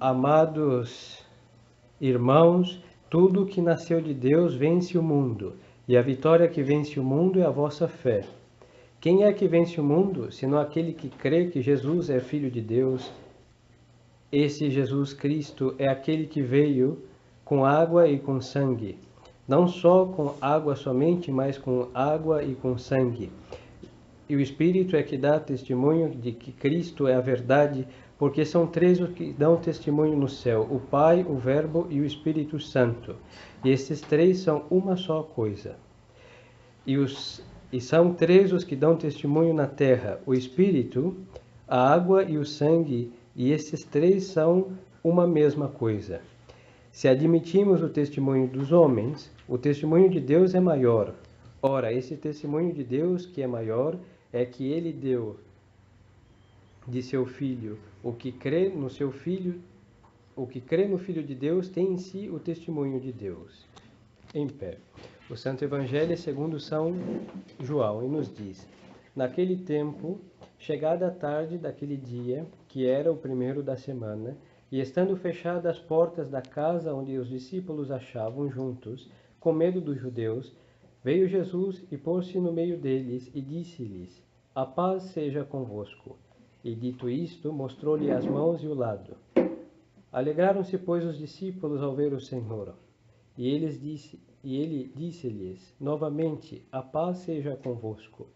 Amados irmãos, tudo que nasceu de Deus vence o mundo, e a vitória que vence o mundo é a vossa fé. Quem é que vence o mundo, senão aquele que crê que Jesus é Filho de Deus? Esse Jesus Cristo é aquele que veio com água e com sangue. Não só com água somente, mas com água e com sangue. E o Espírito é que dá testemunho de que Cristo é a verdade, porque são três os que dão testemunho no céu: o Pai, o Verbo e o Espírito Santo. E esses três são uma só coisa. E são três os que dão testemunho na terra: o Espírito, a água e o sangue, e esses três são uma mesma coisa. Se admitimos o testemunho dos homens, o testemunho de Deus é maior. Ora, esse testemunho de Deus que é maior é que ele deu de seu Filho. O que crê no seu Filho, o que crê no Filho de Deus tem em si o testemunho de Deus. Em pé. O Santo Evangelho é segundo São João e nos diz: naquele tempo, chegada a tarde daquele dia, que era o primeiro da semana, e estando fechadas as portas da casa onde os discípulos achavam juntos, com medo dos judeus, veio Jesus e pôs-se no meio deles e disse-lhes: a paz seja convosco. E dito isto, mostrou-lhe as mãos e o lado. Alegraram-se, pois, os discípulos ao ver o Senhor. E ele disse-lhes novamente: a paz seja convosco.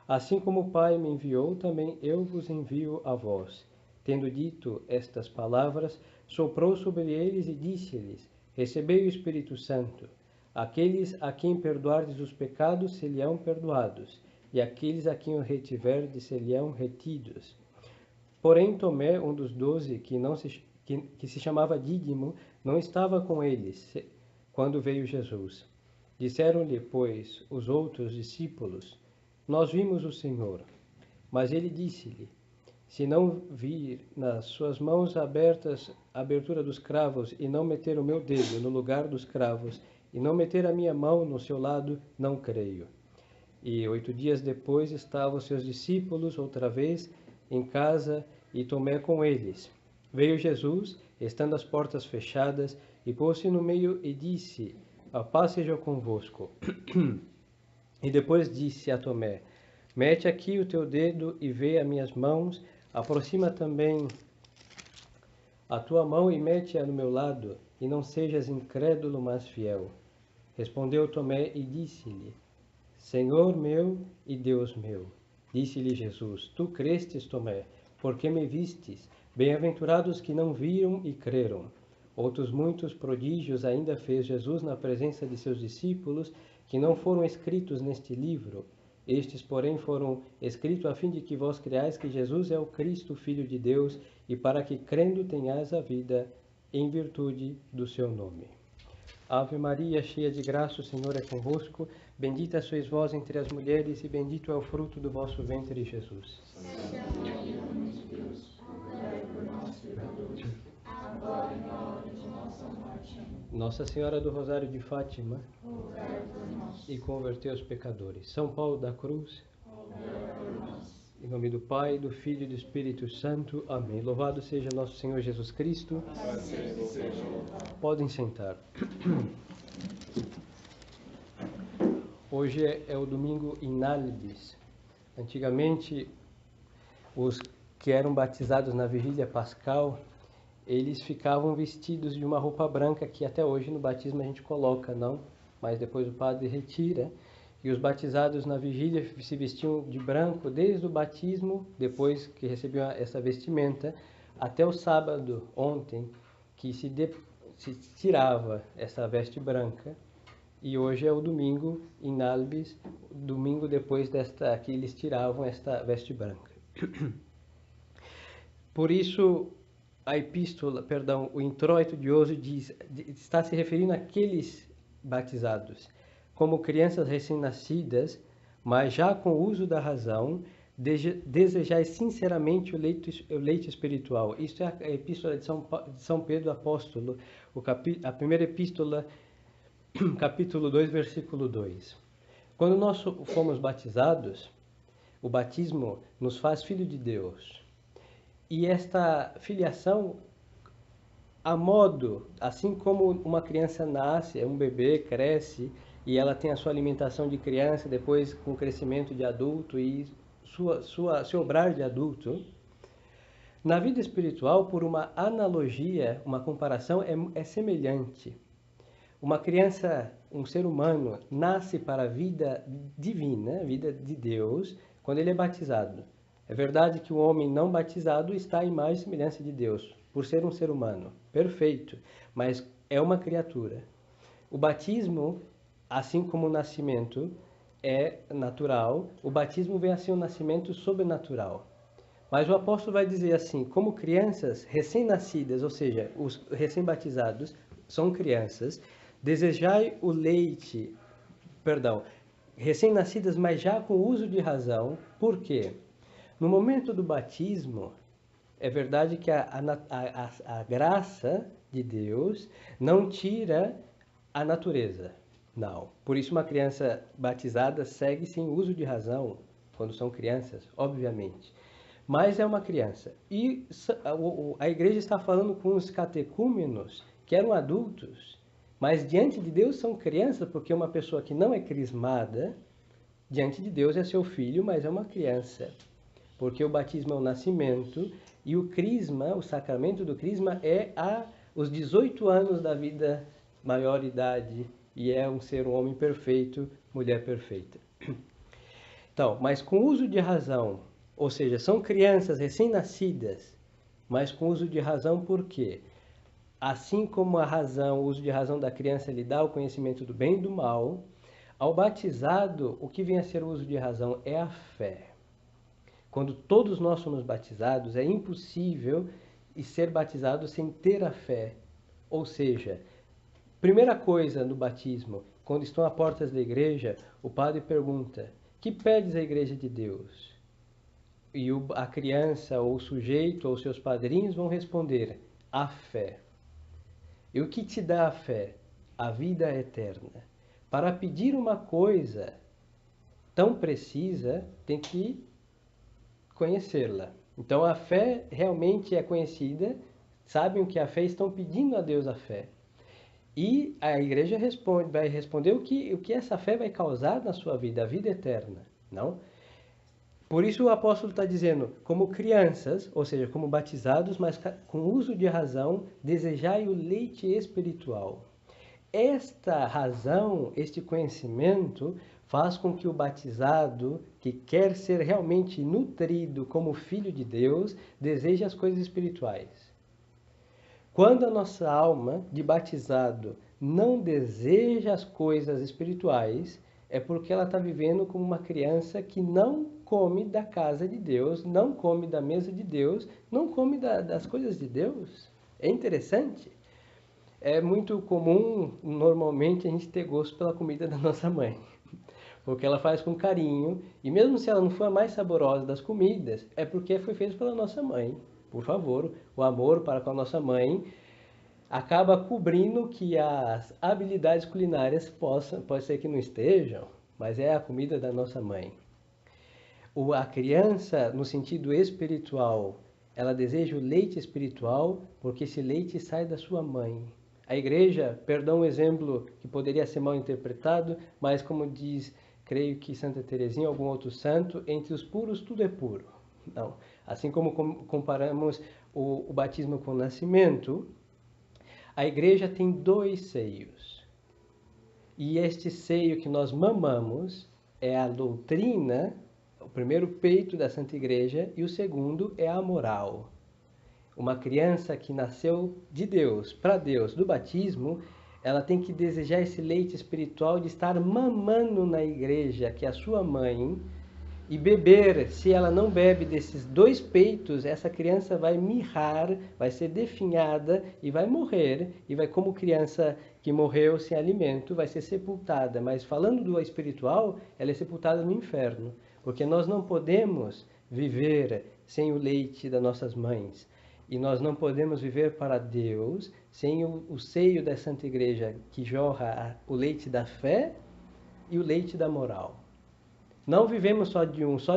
Assim como o Pai me enviou, também eu vos envio a vós. Tendo dito estas palavras, soprou sobre eles e disse-lhes: recebei o Espírito Santo. Aqueles a quem perdoardes os pecados, se-lhe-ão perdoados, e aqueles a quem o retiverdes, se-lhe-ão retidos. Porém, Tomé, um dos 12, que se chamava Dídimo, não estava com eles quando veio Jesus. Disseram-lhe, pois, os outros discípulos: nós vimos o Senhor. Mas ele disse-lhe: se não vir nas suas mãos a abertura dos cravos, e não meter o meu dedo no lugar dos cravos, e não meter a minha mão no seu lado, não creio. E 8 dias depois estavam seus discípulos outra vez em casa, e Tomé com eles. Veio Jesus, estando as portas fechadas, e pôs-se no meio e disse: a paz seja convosco. E depois disse a Tomé: mete aqui o teu dedo e vê as minhas mãos, aproxima também a tua mão e mete-a no meu lado, e não sejas incrédulo, mas fiel. Respondeu Tomé e disse-lhe: Senhor meu e Deus meu. Disse-lhe Jesus: tu crestes, Tomé, porque me vistes. Bem-aventurados que não viram e creram. Outros muitos prodígios ainda fez Jesus na presença de seus discípulos, que não foram escritos neste livro. Estes, porém, foram escritos a fim de que vós creais que Jesus é o Cristo, Filho de Deus, e para que, crendo, tenhais a vida em virtude do seu nome. Ave Maria, cheia de graça, o Senhor é convosco. Bendita sois vós entre as mulheres, e bendito é o fruto do vosso ventre, Jesus. Santa Maria, Mãe de Deus, rogai por nós, pecadores, agora e na hora de nossa morte. Amém. Nossa Senhora do Rosário de Fátima, rogai por nós. E converteu os pecadores. São Paulo da Cruz, rogai por nós. Em nome do Pai, do Filho e do Espírito Santo. Amém. Louvado seja nosso Senhor Jesus Cristo. Assim seja louvado. Podem sentar. Hoje é o domingo Inálibes. Antigamente, os que eram batizados na vigília pascal, eles ficavam vestidos de uma roupa branca, que até hoje no batismo a gente coloca, não? Mas depois o padre retira. E os batizados na vigília se vestiam de branco desde o batismo, depois que recebiam essa vestimenta, até o sábado, ontem, que se tirava essa veste branca. E hoje é o domingo Inálibes, domingo depois que eles tiravam esta veste branca. Por isso, o introito de hoje está se referindo àqueles batizados como crianças recém-nascidas, mas já com o uso da razão, desejais sinceramente o leite espiritual. Isto é a epístola de São Pedro Apóstolo, a primeira epístola, capítulo 2, versículo 2. Quando nós fomos batizados, o batismo nos faz filho de Deus. E esta filiação a modo, assim como uma criança nasce, é um bebê, cresce, e ela tem a sua alimentação de criança, depois com o crescimento de adulto e seu obrar de adulto, na vida espiritual, por uma analogia, uma comparação, é semelhante. Uma criança, um ser humano, nasce para a vida divina, a vida de Deus, quando ele é batizado. É verdade que o homem não batizado está à imagem e semelhança de Deus, por ser um ser humano, perfeito, mas é uma criatura. O batismo, assim como o nascimento é natural, o batismo vem a ser um nascimento sobrenatural. Mas o apóstolo vai dizer assim, como crianças recém-nascidas, ou seja, os recém-batizados são crianças, desejai o leite, recém-nascidas, mas já com uso de razão. Por quê? No momento do batismo, é verdade que a graça de Deus não tira a natureza. Não. Por isso uma criança batizada segue sem uso de razão, quando são crianças, obviamente. Mas é uma criança. E a igreja está falando com os catecúmenos, que eram adultos, mas diante de Deus são crianças, porque uma pessoa que não é crismada, diante de Deus é seu filho, mas é uma criança. Porque o batismo é o nascimento e o crisma, o sacramento do crisma é os 18 anos da vida, maioridade, e é um homem perfeito, mulher perfeita. Então, mas com uso de razão, ou seja, são crianças recém-nascidas, mas com uso de razão por quê? Assim como a razão, o uso de razão da criança lhe dá o conhecimento do bem e do mal, ao batizado, o que vem a ser o uso de razão é a fé. Quando todos nós somos batizados, é impossível ser batizado sem ter a fé. Ou seja, primeira coisa no batismo, quando estão às portas da igreja, o padre pergunta: que pedes à igreja de Deus? E a criança, ou o sujeito, ou seus padrinhos vão responder: a fé. E o que te dá a fé? A vida eterna. Para pedir uma coisa tão precisa, tem que conhecê-la. Então a fé realmente é conhecida, sabem o que é a fé, estão pedindo a Deus a fé. E a igreja vai responder o que essa fé vai causar na sua vida, a vida eterna. Não? Por isso o apóstolo está dizendo, como crianças, ou seja, como batizados, mas com uso de razão, desejai o leite espiritual. Esta razão, este conhecimento, faz com que o batizado, que quer ser realmente nutrido como filho de Deus, deseje as coisas espirituais. Quando a nossa alma de batizado não deseja as coisas espirituais, é porque ela está vivendo como uma criança que não come da casa de Deus, não come da mesa de Deus, não come das coisas de Deus. É interessante. É muito comum, normalmente, a gente ter gosto pela comida da nossa mãe. Porque ela faz com carinho, e mesmo se ela não for a mais saborosa das comidas, é porque foi feito pela nossa mãe. Por favor, o amor para com a nossa mãe acaba cobrindo que as habilidades culinárias pode ser que não estejam, mas é a comida da nossa mãe. A criança, no sentido espiritual, ela deseja o leite espiritual porque esse leite sai da sua mãe. A igreja, perdão o exemplo que poderia ser mal interpretado, mas como diz, creio que Santa Teresinha, algum outro santo, entre os puros tudo é puro. Não. Assim como comparamos o batismo com o nascimento, a igreja tem 2 seios. E este seio que nós mamamos é a doutrina, o primeiro peito da Santa Igreja, e o segundo é a moral. Uma criança que nasceu de Deus, para Deus, do batismo, ela tem que desejar esse leite espiritual de estar mamando na igreja, que é a sua mãe, e beber. Se ela não bebe desses 2 peitos, essa criança vai mirrar, vai ser definhada e vai morrer. E vai, como criança que morreu sem alimento, vai ser sepultada. Mas falando do espiritual, ela é sepultada no inferno. Porque nós não podemos viver sem o leite das nossas mães. E nós não podemos viver para Deus sem o seio da Santa Igreja, que jorra o leite da fé e o leite da moral. Não vivemos só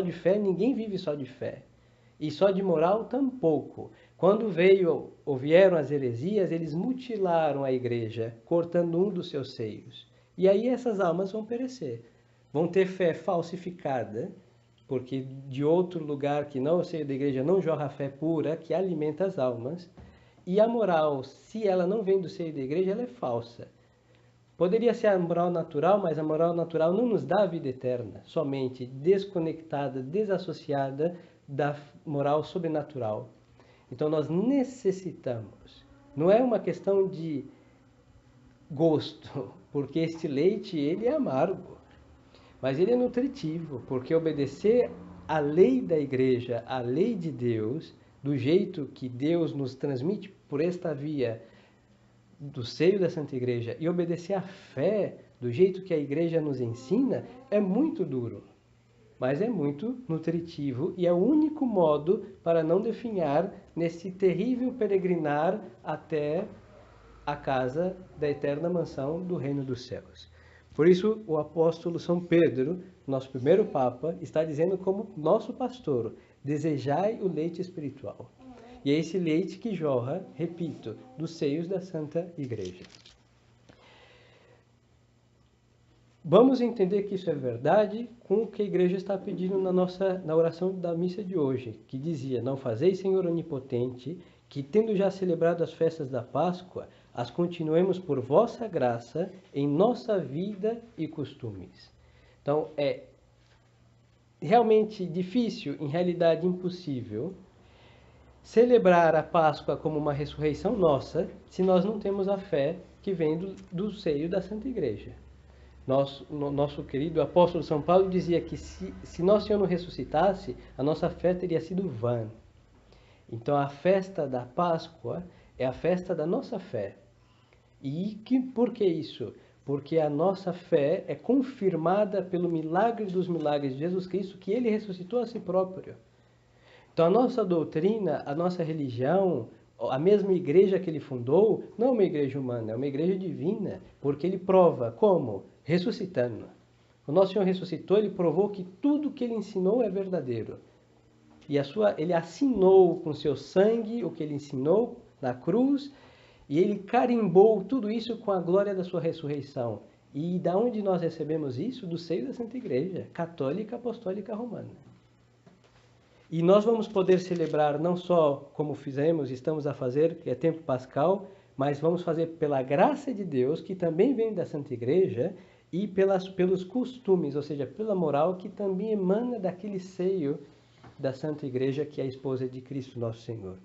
de fé, ninguém vive só de fé. E só de moral, tampouco. Quando vieram as heresias, eles mutilaram a igreja, cortando um dos seus seios. E aí essas almas vão perecer. Vão ter fé falsificada, porque de outro lugar que não o seio da igreja não jorra a fé pura, que alimenta as almas. E a moral, se ela não vem do seio da igreja, ela é falsa. Poderia ser a moral natural, mas a moral natural não nos dá a vida eterna, somente desconectada, desassociada da moral sobrenatural. Então nós necessitamos. Não é uma questão de gosto, porque este leite ele é amargo, mas ele é nutritivo, porque obedecer à lei da igreja, à lei de Deus, do jeito que Deus nos transmite por esta via do seio da Santa Igreja, e obedecer à fé do jeito que a igreja nos ensina, é muito duro, mas é muito nutritivo e é o único modo para não definhar nesse terrível peregrinar até a casa da eterna mansão do reino dos céus. Por isso, o apóstolo São Pedro, nosso primeiro Papa, está dizendo como nosso pastor, desejai o leite espiritual. E é esse leite que jorra, repito, dos seios da Santa Igreja. Vamos entender que isso é verdade com o que a igreja está pedindo na oração da missa de hoje, que dizia: não fazeis, Senhor onipotente, que tendo já celebrado as festas da Páscoa, as continuemos por vossa graça em nossa vida e costumes. Então, é realmente difícil, em realidade impossível, celebrar a Páscoa como uma ressurreição nossa, se nós não temos a fé que vem do seio da Santa Igreja. Nosso querido apóstolo São Paulo dizia que se nosso Senhor não ressuscitasse, a nossa fé teria sido vã. Então a festa da Páscoa é a festa da nossa fé. Por que isso? Porque a nossa fé é confirmada pelo milagre dos milagres de Jesus Cristo, que ele ressuscitou a si próprio. Então a nossa doutrina, a nossa religião, a mesma igreja que ele fundou, não é uma igreja humana, é uma igreja divina, porque ele prova como? Ressuscitando. O nosso Senhor ressuscitou, ele provou que tudo que ele ensinou é verdadeiro. E ele assinou com seu sangue o que ele ensinou na cruz, e ele carimbou tudo isso com a glória da sua ressurreição. E da onde nós recebemos isso? Do seio da Santa Igreja, Católica Apostólica Romana. E nós vamos poder celebrar não só como fizemos, estamos a fazer, que é tempo pascal, mas vamos fazer pela graça de Deus, que também vem da Santa Igreja, e pelos costumes, ou seja, pela moral que também emana daquele seio da Santa Igreja, que é a esposa de Cristo Nosso Senhor.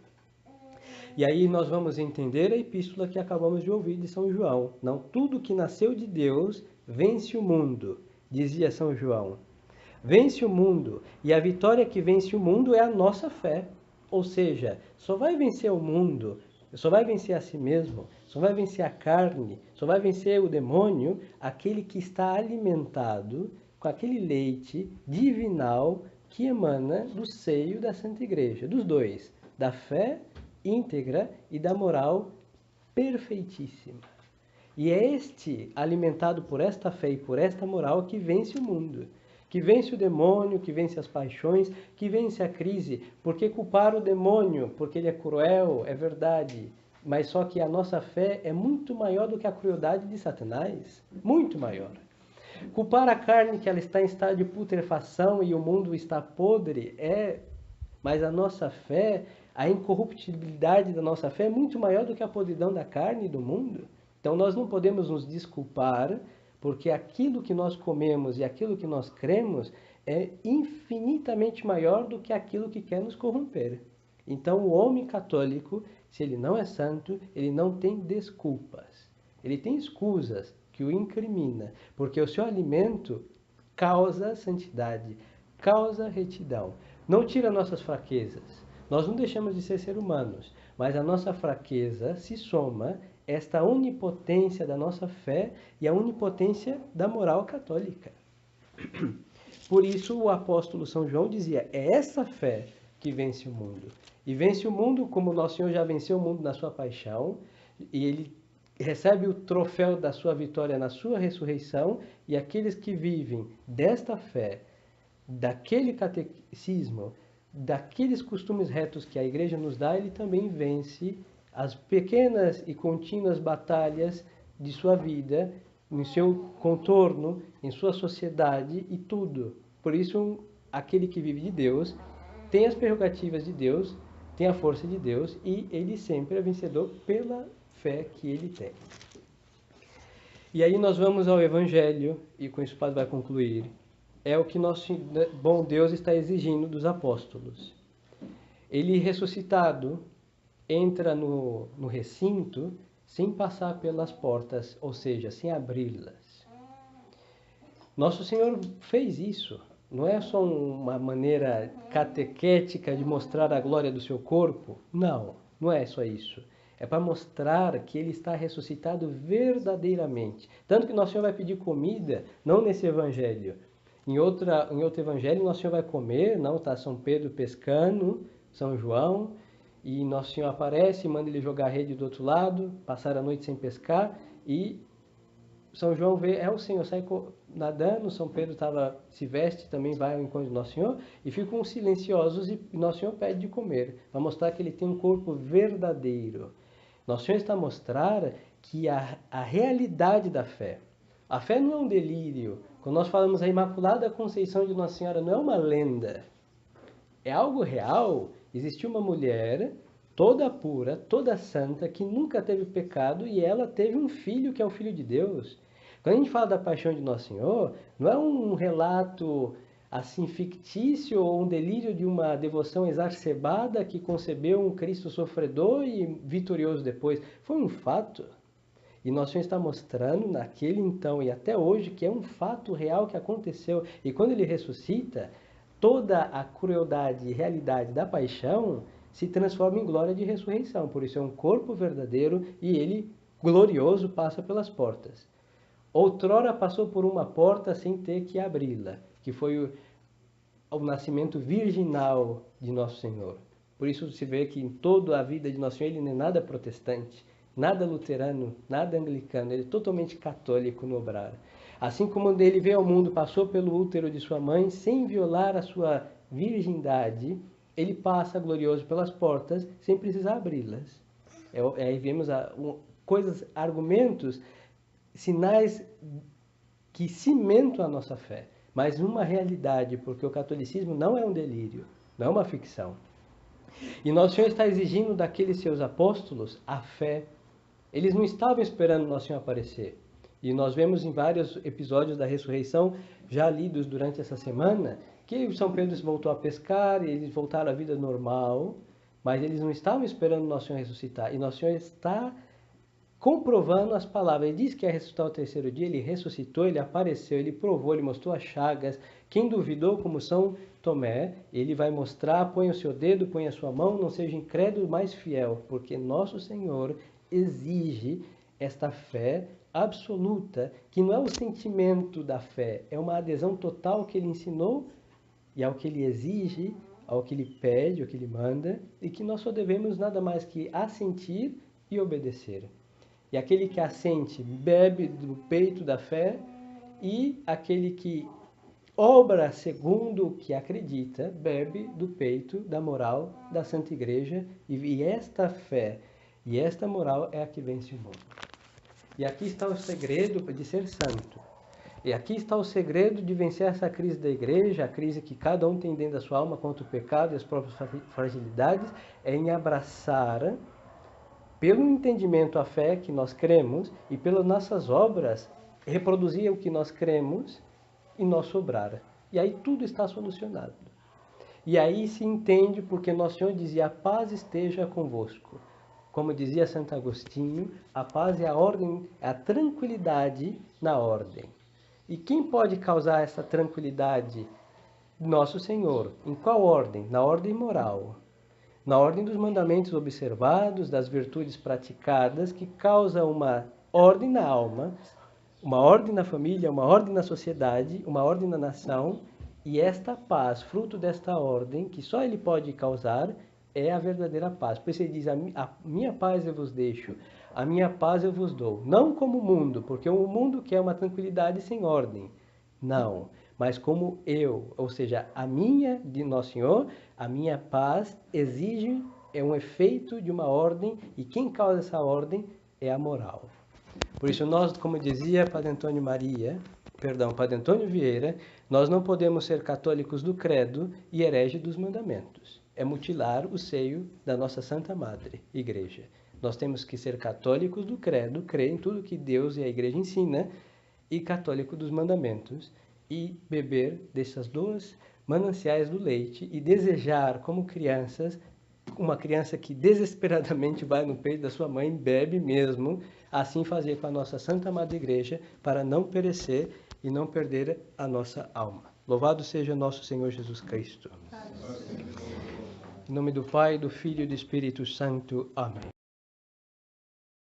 E aí nós vamos entender a epístola que acabamos de ouvir de São João. Não tudo que nasceu de Deus vence o mundo, dizia São João. Vence o mundo, e a vitória que vence o mundo é a nossa fé. Ou seja, só vai vencer o mundo, só vai vencer a si mesmo, só vai vencer a carne, só vai vencer o demônio, aquele que está alimentado com aquele leite divinal que emana do seio da Santa Igreja, dos dois, da fé íntegra e da moral perfeitíssima. E é este, alimentado por esta fé e por esta moral, que vence o mundo, que vence o demônio, que vence as paixões, que vence a crise. Porque culpar o demônio, porque ele é cruel, é verdade, mas só que a nossa fé é muito maior do que a crueldade de Satanás, muito maior. Culpar a carne, que ela está em estado de putrefação e o mundo está podre, mas a nossa fé, a incorruptibilidade da nossa fé é muito maior do que a podridão da carne e do mundo. Então nós não podemos nos desculpar, porque aquilo que nós comemos e aquilo que nós cremos é infinitamente maior do que aquilo que quer nos corromper. Então o homem católico, se ele não é santo, ele não tem desculpas. Ele tem escusas que o incrimina, porque o seu alimento causa santidade, causa retidão. Não tira nossas fraquezas. Nós não deixamos de ser humanos, mas a nossa fraqueza se soma esta onipotência da nossa fé e a onipotência da moral católica. Por isso o apóstolo São João dizia, é essa fé que vence o mundo. E vence o mundo como Nosso Senhor já venceu o mundo na sua paixão, e ele recebe o troféu da sua vitória na sua ressurreição, e aqueles que vivem desta fé, daquele catecismo, daqueles costumes retos que a igreja nos dá, ele também vence as pequenas e contínuas batalhas de sua vida, em seu contorno, em sua sociedade e tudo. Por isso, aquele que vive de Deus tem as prerrogativas de Deus, tem a força de Deus e ele sempre é vencedor pela fé que ele tem. E aí nós vamos ao Evangelho, e com isso o Padre vai concluir. É o que nosso bom Deus está exigindo dos apóstolos. Ele ressuscitado entra no recinto sem passar pelas portas, ou seja, sem abri-las. Nosso Senhor fez isso. Não é só uma maneira catequética de mostrar a glória do seu corpo. Não, não é só isso. É para mostrar que ele está ressuscitado verdadeiramente. Tanto que Nosso Senhor vai pedir comida, não nesse evangelho. Em outro evangelho, Nosso Senhor vai comer, não está São Pedro pescando, São João, e Nosso Senhor aparece, manda ele jogar a rede do outro lado, passar a noite sem pescar, e São João vê, o Senhor, sai nadando, São Pedro se veste, também vai ao encontro de Nosso Senhor, e ficam silenciosos, e Nosso Senhor pede de comer, para mostrar que ele tem um corpo verdadeiro. Nosso Senhor está a mostrar que a realidade da fé, a fé não é um delírio. Quando nós falamos a Imaculada Conceição de Nossa Senhora, não é uma lenda, é algo real. Existiu uma mulher toda pura, toda santa, que nunca teve pecado, e ela teve um filho que é o Filho de Deus. Quando a gente fala da paixão de Nosso Senhor, não é um relato assim fictício ou um delírio de uma devoção exacerbada que concebeu um Cristo sofredor e vitorioso depois. Foi um fato. E Nosso Senhor está mostrando naquele então e até hoje que é um fato real que aconteceu. E quando ele ressuscita, toda a crueldade e realidade da paixão se transforma em glória de ressurreição. Por isso é um corpo verdadeiro e ele, glorioso, passa pelas portas. Outrora passou por uma porta sem ter que abri-la, que foi o nascimento virginal de Nosso Senhor. Por isso se vê que em toda a vida de Nosso Senhor ele não é nada protestante, nada luterano, nada anglicano, ele é totalmente católico no obrar. Assim como ele veio ao mundo, passou pelo útero de sua mãe, sem violar a sua virgindade, ele passa glorioso pelas portas, sem precisar abri-las. Aí vemos coisas, argumentos, sinais que cimentam a nossa fé, mas uma realidade, porque o catolicismo não é um delírio, não é uma ficção. E Nosso Senhor está exigindo daqueles seus apóstolos a fé. Eles não estavam esperando Nosso Senhor aparecer. E nós vemos em vários episódios da ressurreição, já lidos durante essa semana, que São Pedro voltou a pescar, e eles voltaram à vida normal, mas eles não estavam esperando Nosso Senhor ressuscitar. E Nosso Senhor está comprovando as palavras. Ele disse que ia ressuscitar ao terceiro dia, ele ressuscitou, ele apareceu, ele provou, ele mostrou as chagas. Quem duvidou, como São Tomé, ele vai mostrar, põe o seu dedo, põe a sua mão, não seja incrédulo, mas fiel, porque Nosso Senhor exige esta fé absoluta, que não é o sentimento da fé, é uma adesão total que ele ensinou e ao que ele exige, ao que ele pede, ao que ele manda, e que nós só devemos nada mais que assentir e obedecer. E aquele que assente bebe do peito da fé, e aquele que obra segundo o que acredita bebe do peito da moral da Santa Igreja, e esta fé e esta moral é a que vence o mundo. E aqui está o segredo de ser santo. E aqui está o segredo de vencer essa crise da igreja, a crise que cada um tem dentro da sua alma contra o pecado e as próprias fragilidades, é em abraçar, pelo entendimento, a fé que nós cremos e pelas nossas obras, reproduzir o que nós cremos e nosso obrar. E aí tudo está solucionado. E aí se entende porque Nosso Senhor dizia: a paz esteja convosco. Como dizia Santo Agostinho, a paz é a ordem, é a tranquilidade na ordem. E quem pode causar essa tranquilidade? Nosso Senhor. Em qual ordem? Na ordem moral. Na ordem dos mandamentos observados, das virtudes praticadas, que causa uma ordem na alma, uma ordem na família, uma ordem na sociedade, uma ordem na nação. E esta paz, fruto desta ordem, que só Ele pode causar, é a verdadeira paz. Por isso ele diz: a minha paz eu vos deixo, a minha paz eu vos dou. Não como o mundo, porque o mundo quer uma tranquilidade sem ordem. Não, mas como eu, ou seja, a minha de Nosso Senhor, a minha paz exige, é um efeito de uma ordem, e quem causa essa ordem é a moral. Por isso nós, como dizia Padre Antônio Vieira, nós não podemos ser católicos do credo e herege dos mandamentos. É mutilar o seio da nossa Santa Madre, Igreja. Nós temos que ser católicos do credo, crer em tudo que Deus e a Igreja ensina, e católico dos mandamentos, e beber dessas duas mananciais do leite e desejar, como crianças, uma criança que desesperadamente vai no peito da sua mãe, bebe mesmo, assim fazer com a nossa Santa Madre Igreja, para não perecer e não perder a nossa alma. Louvado seja nosso Senhor Jesus Cristo. Em nome do Pai, do Filho e do Espírito Santo. Amém.